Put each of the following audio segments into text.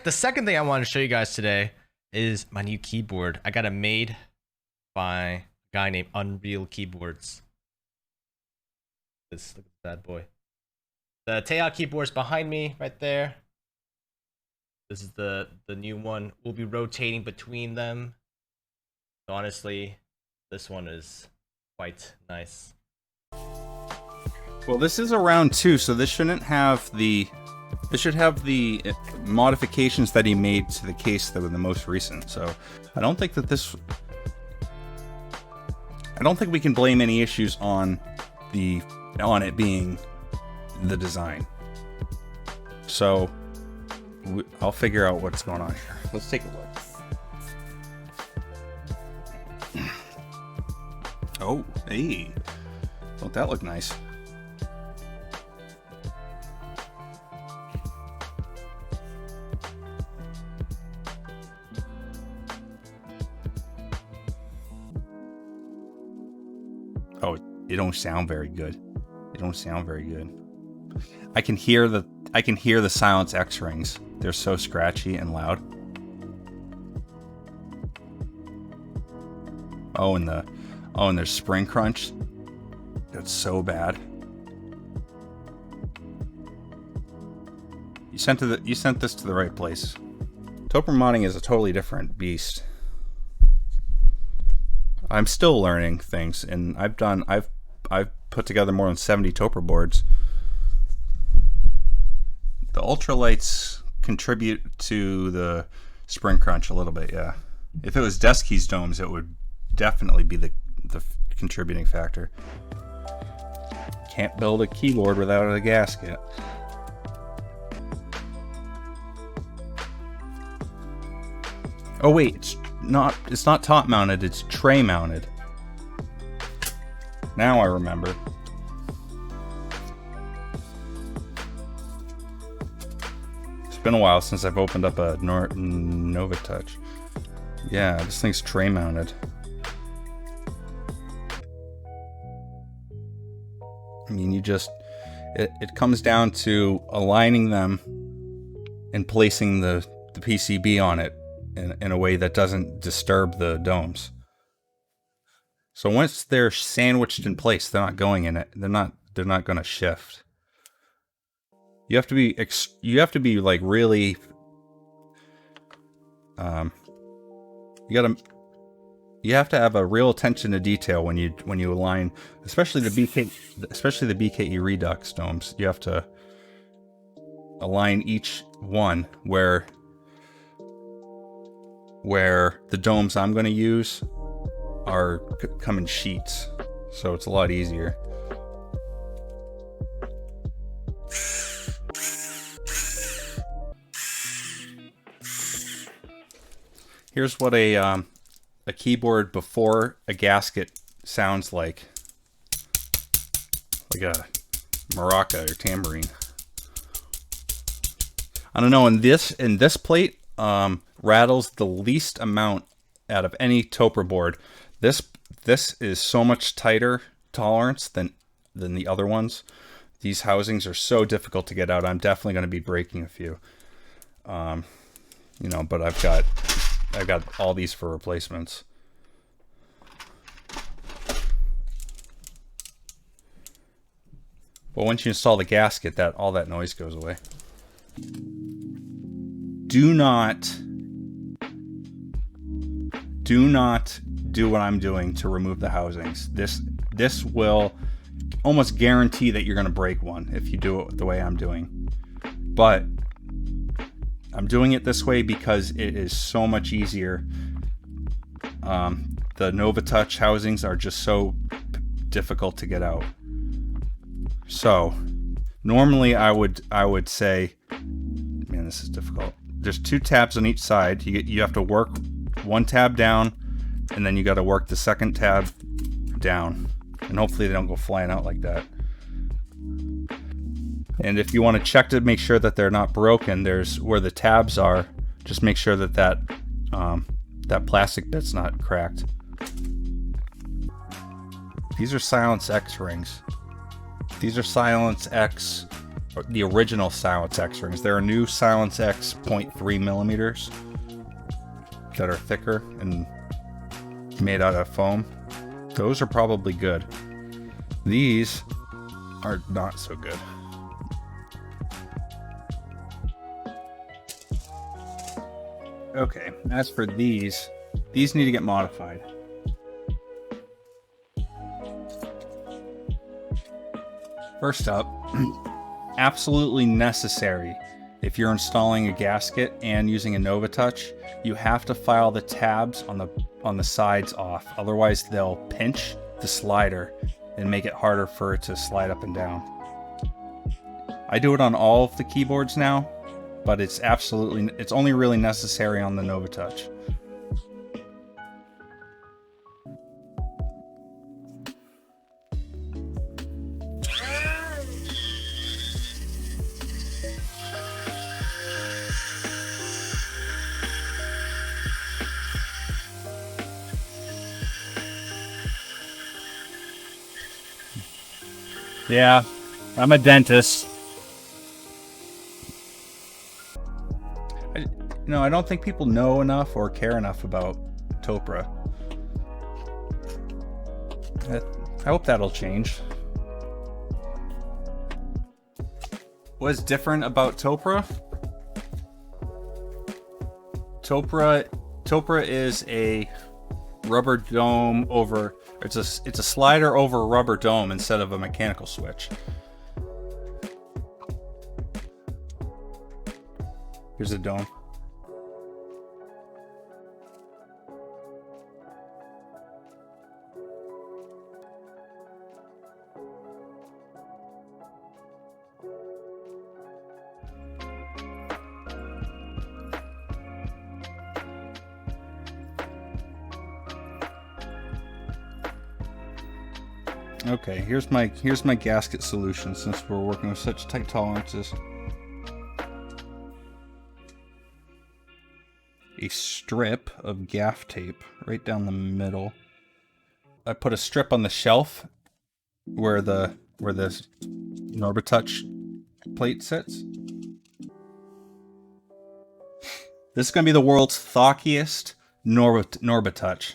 The second thing I want to show you guys today is my new keyboard. I got it made by a guy named Unreal Keyboards. Look at that boy. The Teya keyboard's behind me right there. This is the new one. We'll be rotating between them. So honestly, this one is quite nice. Well, this is a round 2, so this shouldn't have the... This should have the modifications that he made to the case that were the most recent. So I don't think that this... I don't think we can blame any issues on it being the design. So I'll figure out what's going on here. Let's take a look. Oh, hey. Don't that look nice? Oh, it don't sound very good. It don't sound very good. I can hear the Silence X rings. They're so scratchy and loud. Oh, and there's spring crunch. That's so bad. You sent this to the right place. Topre modding is a totally different beast. I'm still learning things, and I've put together more than 70 Topre boards. The ultralights contribute to the spring crunch a little bit, yeah. If it was desk keys domes, it would definitely be the contributing factor. Can't build a keyboard without a gasket. Oh wait, it's not top mounted, it's tray mounted. Now I remember. It's been a while since I've opened up a Nova Touch. Yeah, this thing's tray mounted. I mean, it comes down to aligning them and placing the PCB on it in a way that doesn't disturb the domes. So once they're sandwiched in place, they're not going in it. They're not going to shift. You have to be like really you have to have a real attention to detail when you align, especially the BKE Redux domes. You have to align each one where the domes I'm going to use come in sheets, so it's a lot easier. Here's what a keyboard before a gasket sounds like a maraca or tambourine. I don't know. In this plate, rattles the least amount out of any Topre board. This is so much tighter tolerance than the other ones. These housings are so difficult to get out. I'm definitely going to be breaking a few. But I've got all these for replacements. But once you install the gasket, all that noise goes away. Do not do what I'm doing to remove the housings. This will almost guarantee that you're going to break one if you do it the way I'm doing. But I'm doing it this way because it is so much easier. The Nova Touch housings are just so difficult to get out. So normally I would say, man, this is difficult. There's 2 tabs on each side. You have to work one tab down, and then you got to work the second tab down, and hopefully they don't go flying out like that. And if you want to check to make sure that they're not broken, there's where the tabs are. Just make sure that plastic bit's not cracked. These are Silence X rings. These are Silence X the original Silence X rings. There are new Silence X 0.3 millimeters that are thicker and made out of foam. Those are probably good. These are not so good. Okay, as for these need to get modified. First up, absolutely necessary, if you're installing a gasket and using a NovaTouch, you have to file the tabs on the sides off. Otherwise, they'll pinch the slider and make it harder for it to slide up and down. I do it on all of the keyboards now, but it's only really necessary on the NovaTouch. Yeah, I'm a dentist. I don't think people know enough or care enough about Topre. I hope that'll change. What's different about Topre? Topre is a rubber dome over. It's a slider over a rubber dome instead of a mechanical switch. Here's a dome. Okay, here's my gasket solution since we're working with such tight tolerances. A strip of gaff tape right down the middle. I put a strip on the shelf where this NovaTouch plate sits. This is going to be the world's thockiest NovaTouch.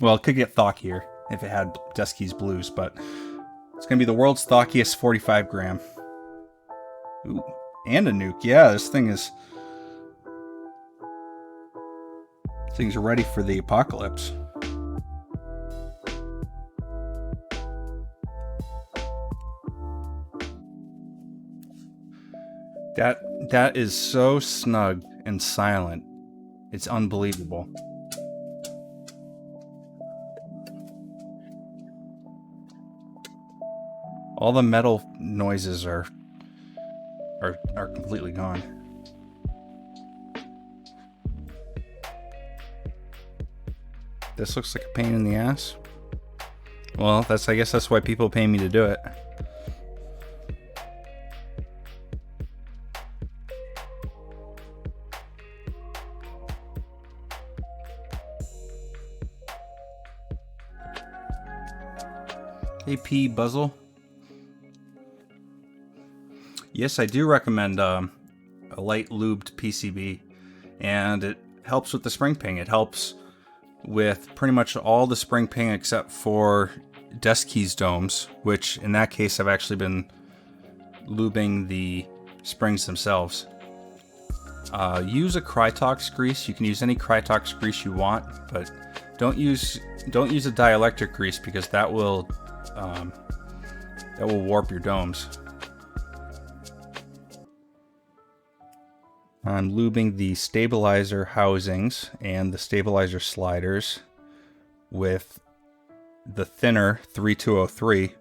Well, it could get thockier if it had Deskey's blues, but it's going to be the world's thockiest 45 gram. Ooh, and a nuke. Yeah, this thing's ready for the apocalypse. That is so snug and silent. It's unbelievable. All the metal noises are completely gone. This looks like a pain in the ass. Well, I guess that's why people pay me to do it. AP Buzzle. Yes, I do recommend a light lubed PCB, and it helps with the spring ping. It helps with pretty much all the spring ping except for Deskey's domes, which in that case I've actually been lubing the springs themselves. Use a Krytox grease. You can use any Krytox grease you want, but don't use a dielectric grease because that will warp your domes. I'm lubing the stabilizer housings and the stabilizer sliders with the thinner 3203.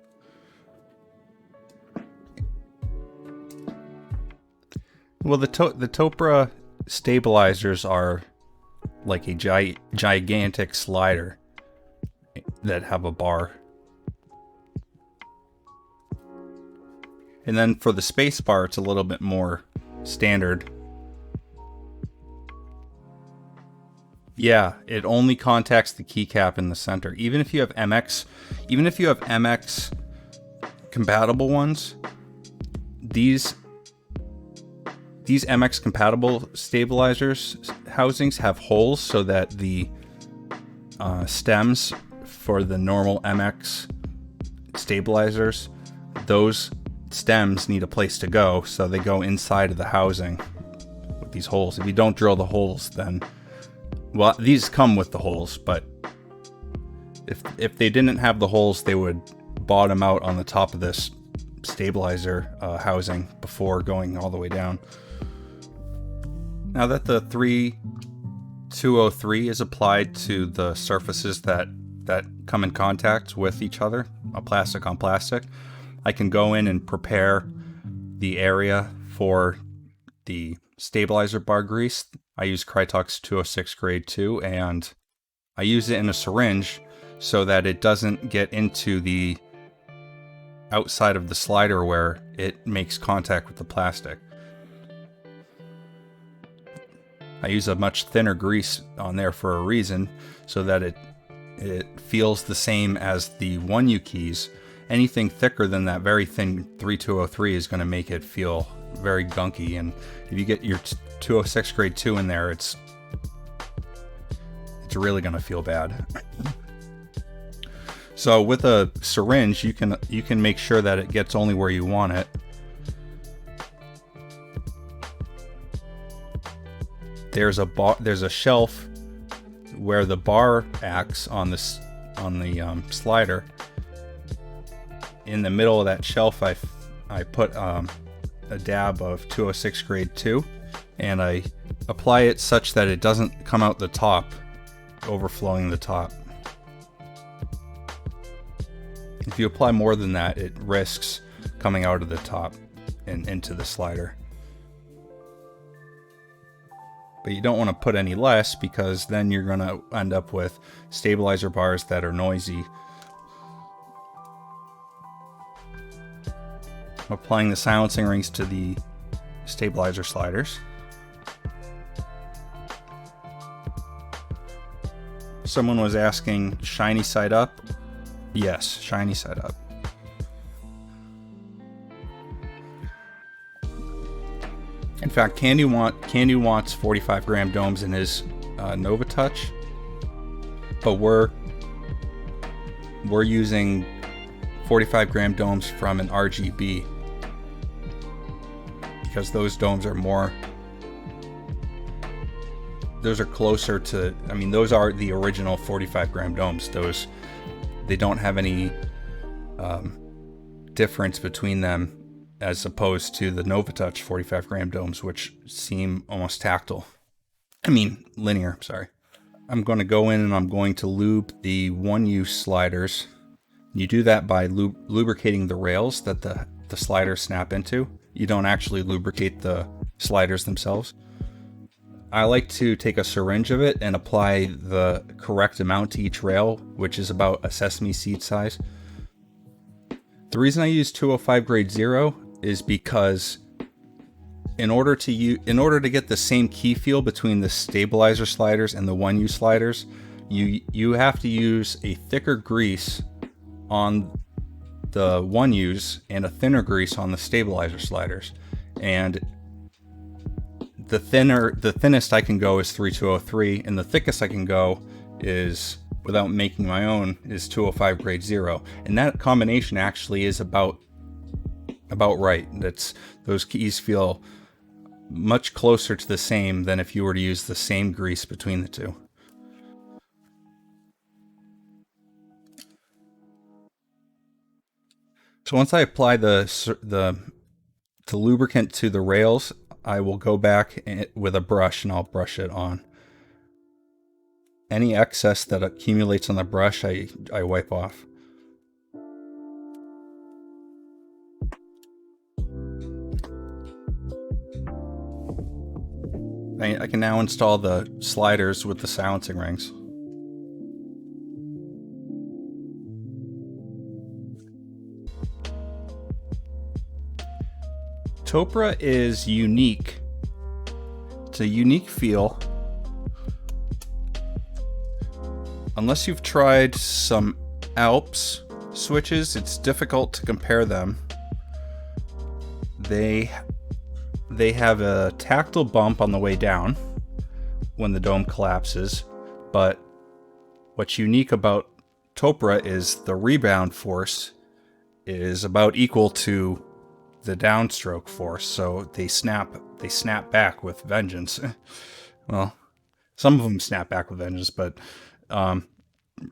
Well, the Topre stabilizers are like a gigantic slider that have a bar. And then for the space bar, it's a little bit more standard. Yeah, it only contacts the keycap in the center. Even if you have MX compatible ones, these MX compatible stabilizers housings have holes so that the stems for the normal MX stabilizers, those stems need a place to go, so they go inside of the housing with these holes. If you don't drill the holes, then, well, these come with the holes, but if they didn't have the holes, they would bottom out on the top of this stabilizer housing before going all the way down. Now that the 3203 is applied to the surfaces that come in contact with each other, a plastic on plastic, I can go in and prepare the area for the stabilizer bar grease. I use Krytox 206 grade 2, and I use it in a syringe so that it doesn't get into the outside of the slider where it makes contact with the plastic. I use a much thinner grease on there for a reason, so that it feels the same as the 1U keys. Anything thicker than that very thin 3203 is going to make it feel very gunky, and if you get your 206 grade 2 in there, it's really going to feel bad. So with a syringe, you can make sure that it gets only where you want it. There's a shelf where the bar acts on the slider. In the middle of that shelf, I put a dab of 206 grade 2, and I apply it such that it doesn't come out the top, overflowing the top. If you apply more than that, it risks coming out of the top and into the slider. But you don't want to put any less, because then you're going to end up with stabilizer bars that are noisy. I'm applying the silencing rings to the stabilizer sliders. Someone was asking, shiny side up? Yes, shiny side up. In fact, Kandy wants 45 gram domes in his Nova Touch, but we're using 45 gram domes from an RGB, because those domes are those are closer to, I mean, those are the original 45 gram domes. They don't have any difference between them as opposed to the Nova Touch 45 gram domes, which seem almost tactile. I mean, linear, sorry. I'm going to go in and I'm going to lube the 1U sliders. You do that by lubricating the rails that the sliders snap into. You don't actually lubricate the sliders themselves. I like to take a syringe of it and apply the correct amount to each rail, which is about a sesame seed size. The reason I use 205 grade 0 is because in order to get the same key feel between the stabilizer sliders and the 1U sliders, you have to use a thicker grease on the 1Us and a thinner grease on the stabilizer sliders. And the thinnest I can go is 3203, and the thickest I can go is, without making my own, is 205 grade 0. And that combination actually is about right. Those keys feel much closer to the same than if you were to use the same grease between the two. So once I apply the lubricant to the rails, I will go back with a brush and I'll brush it on. Any excess that accumulates on the brush, I wipe off. I can now install the sliders with the silencing rings. Topre is unique. It's a unique feel. Unless you've tried some Alps switches, it's difficult to compare them. They have a tactile bump on the way down when the dome collapses, but what's unique about Topre is the rebound force is about equal to the downstroke force, so they snap back with vengeance. Well, some of them snap back with vengeance, but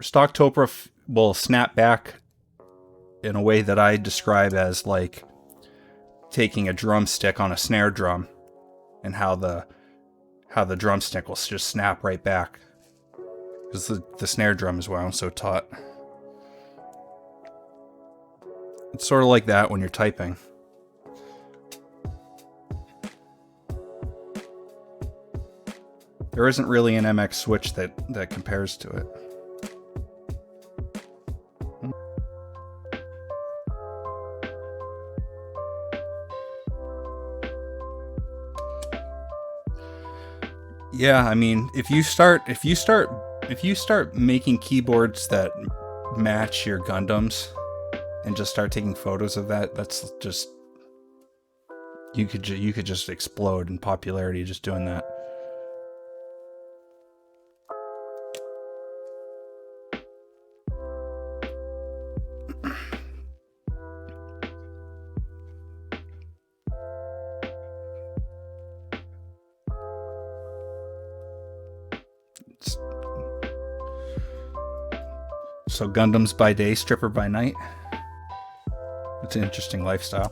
stock Topre will snap back in a way that I describe as like taking a drumstick on a snare drum, and how the drumstick will just snap right back, because the snare drum is wound so taut. It's sort of like that when you're typing. There isn't really an MX switch that compares to it. Yeah, I mean, if you start making keyboards that match your Gundams and just start taking photos of that, that's just you could just explode in popularity just doing that. So Gundams by day, stripper by night. It's an interesting lifestyle.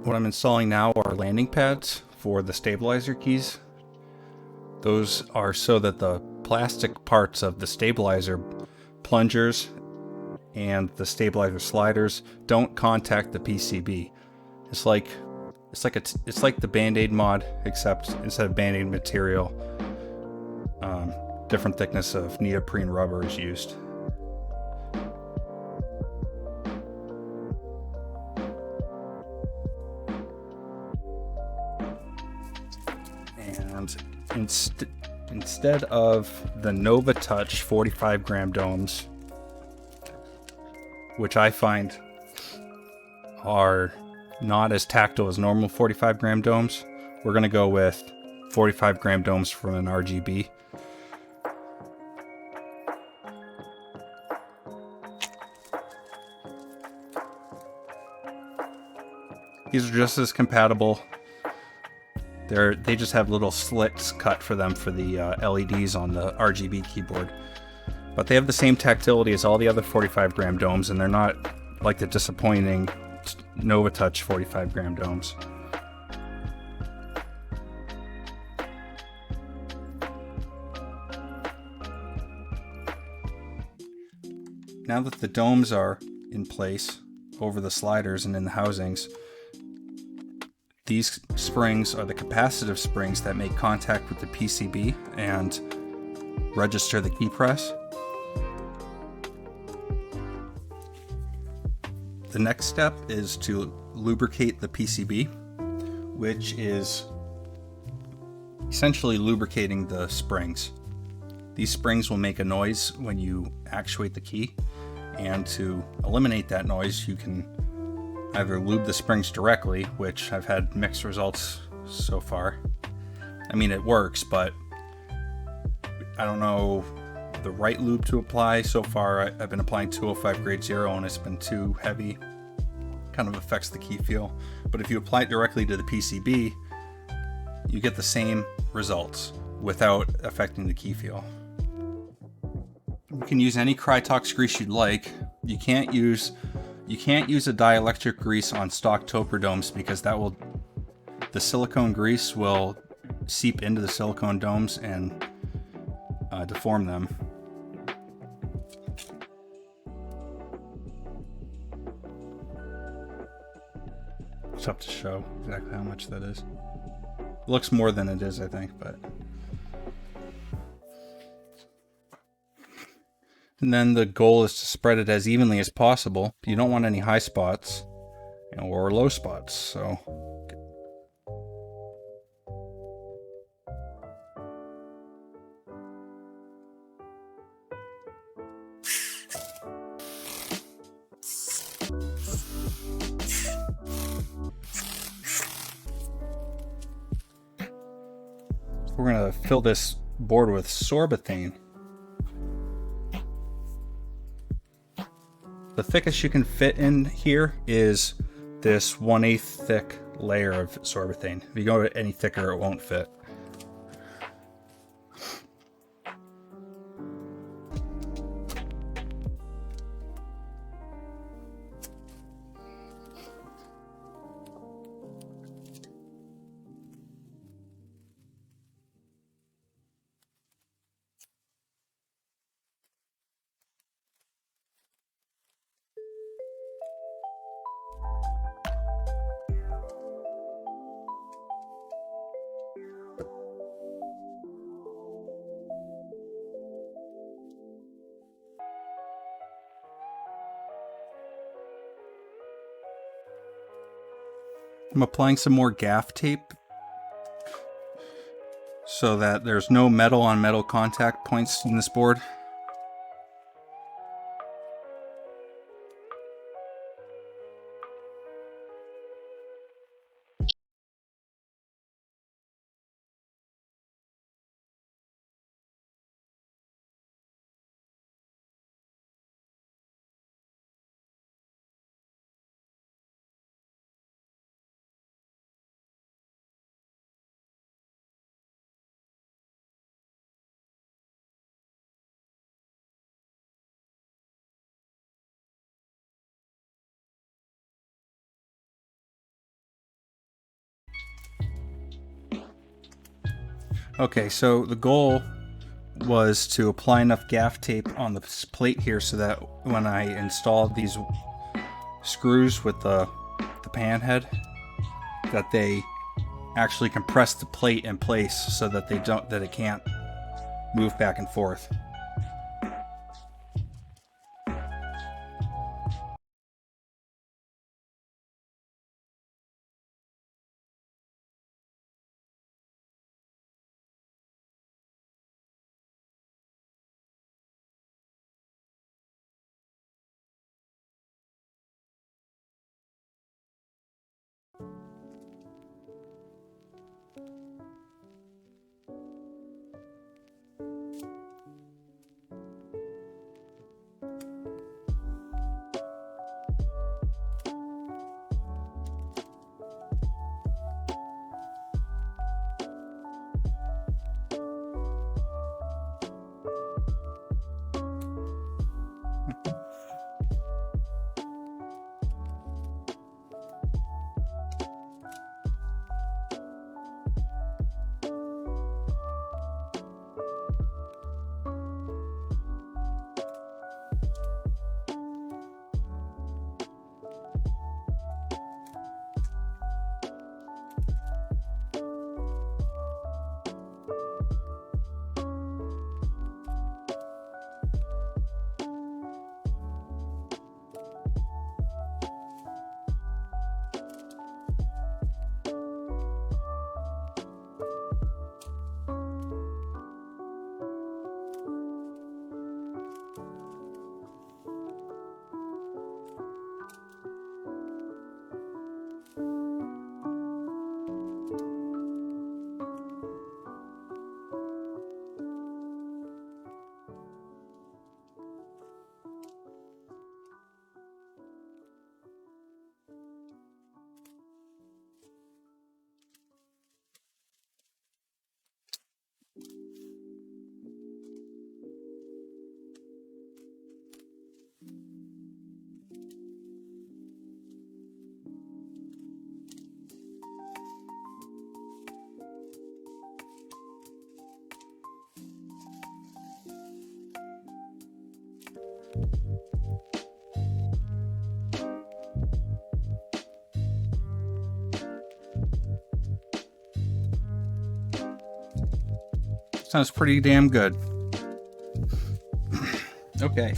What I'm installing now are landing pads for the stabilizer keys. Those are so that the plastic parts of the stabilizer plungers and the stabilizer sliders don't contact the PCB. It's like the Band-Aid mod, except instead of Band-Aid material, different thickness of neoprene rubber is used. And instead of the Nova Touch 45 gram domes, which I find are not as tactile as normal 45 gram domes, we're going to go with 45 gram domes from an RGB. These are just as compatible. They just have little slits cut for them for the LEDs on the RGB keyboard. But they have the same tactility as all the other 45 gram domes, and they're not like the disappointing Nova Touch 45 gram domes. Now that the domes are in place over the sliders and in the housings, these springs are the capacitive springs that make contact with the PCB and register the key press. The next step is to lubricate the PCB, which is essentially lubricating the springs. These springs will make a noise when you actuate the key, and to eliminate that noise, you can either lube the springs directly, which I've had mixed results so far. I mean, it works, but I don't know the right lube to apply. So far, I've been applying 205 grade 0, and it's been too heavy. Kind of affects the key feel. But if you apply it directly to the PCB, you get the same results without affecting the key feel. You can use any Krytox grease you'd like. You can't use a dielectric grease on stock Topre domes, because the silicone grease will seep into the silicone domes and deform them. It's tough to show exactly how much that is. It looks more than it is, I think, but And then the goal is to spread it as evenly as possible. You don't want any high spots or low spots. So we're going to fill this board with Sorbothane. The thickest you can fit in here is this 1/8 thick layer of Sorbothane. If you go any thicker, it won't fit. I'm applying some more gaff tape so that there's no metal on metal contact points in this board. Okay, so the goal was to apply enough gaff tape on the plate here so that when I install these screws with the pan head, that they actually compress the plate in place so that it can't move back and forth. Sounds pretty damn good. Okay.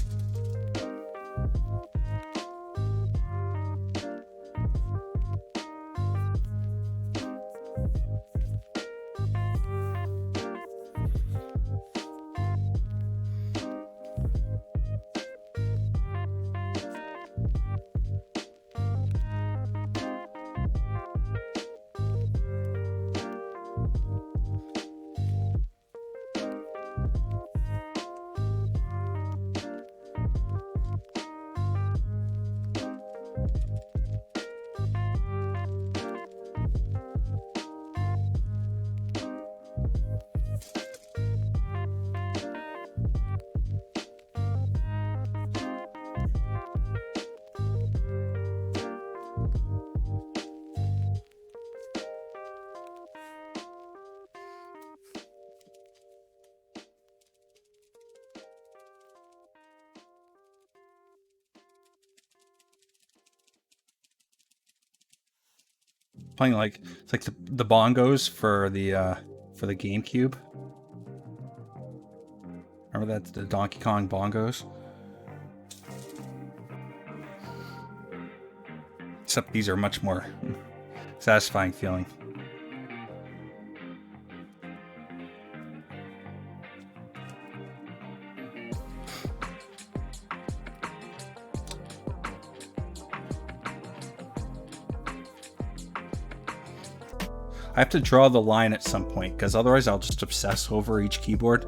Playing like it's like the bongos for the GameCube. Remember that, the Donkey Kong bongos? Except these are much more satisfying feeling. I have to draw the line at some point, because otherwise I'll just obsess over each keyboard.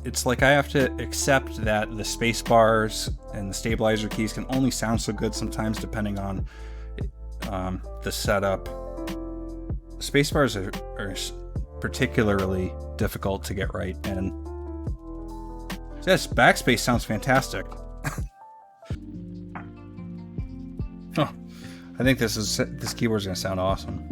It's like I have to accept that the space bars and the stabilizer keys can only sound so good sometimes, depending on the setup. Space bars are particularly difficult to get right, and yes, backspace sounds fantastic. Oh, I think this keyboard's gonna sound awesome.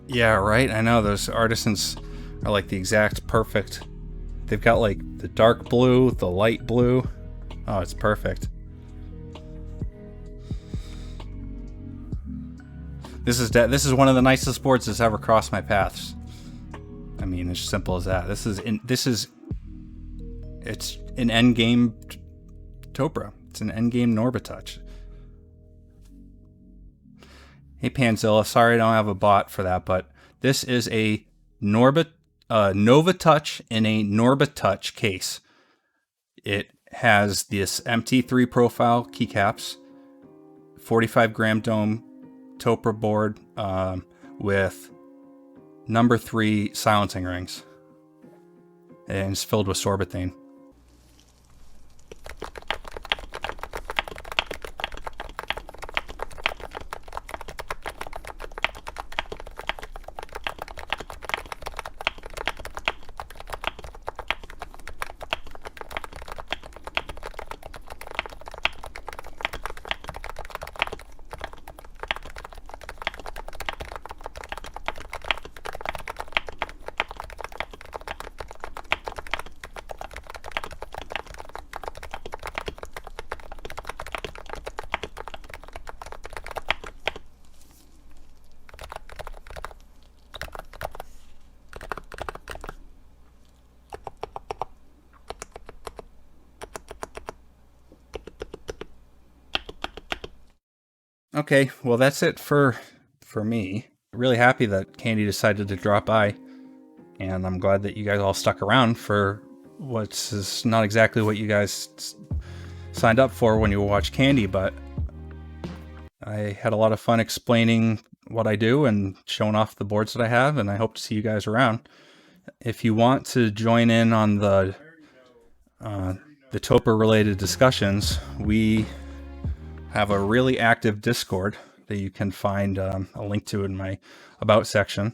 Yeah, right. I know those artisans are like the exact perfect. They've got like the dark blue, the light blue. Oh, it's perfect. This is one of the nicest boards that's ever crossed my paths. I mean, it's simple as that. It's an endgame Topre. It's an endgame Norbitouch. Hey Panzilla, sorry I don't have a bot for that, but this is a Novatouch in a Norbitouch case. It has this MT3 profile keycaps, 45 gram dome Topre board with number 3 silencing rings, and it's filled with Sorbothane. Okay, well that's it for me. Really happy that Candy decided to drop by, and I'm glad that you guys all stuck around for what's not exactly what you guys signed up for when you watch Candy, but I had a lot of fun explaining what I do and showing off the boards that I have, and I hope to see you guys around. If you want to join in on the Topre related discussions, we have a really active Discord. that you can find a link to in my About section.